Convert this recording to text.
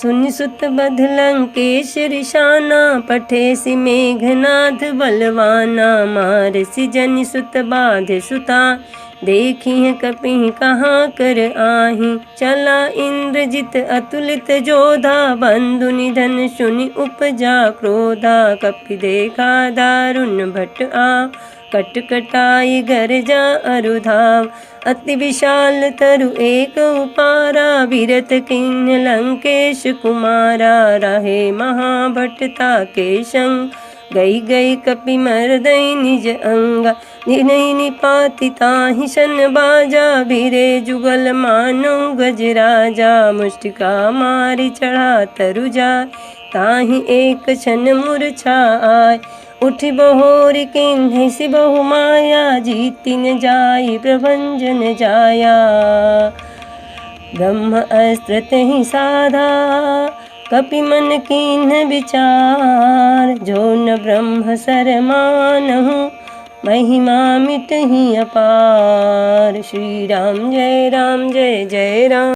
सुनि सुत बध लंकेश रिशाना, पठेसि मेघनाथ बलवाना। मारसि जनि सुत बाधे सुता, देखिह कपिहि कहाँ कर आहि। चला इंद्रजित अतुलित जोधा, बंधु निधन सुनि उपजा क्रोधा। कपि देखा दारुण भट आ, कटकटाई गरजा अरुधाव। अति विशाल तरु एक उपारा, बिरथ किन्ह लंकेश कुमारा। रहे महाभटता के संग, गई गई कपि मरदई निज अंगा। जिनहि निपाति ताहि सन बाजा, भिरे जुगल मानो गजराजा। मुष्टिका मारि चढ़ा तरु जाय, ताहि एक क्षण मूर्छा आय। उठि बहोरि किन्हि सि बहु माया, जीति न जाई प्रभंजन जाया। ब्रह्म अस्त्र तेहि साधा, कपि मन कीन्ह विचार। जो न ब्रह्म सर मानहु, महिमा मिटहि अपार। श्री राम जय जय राम।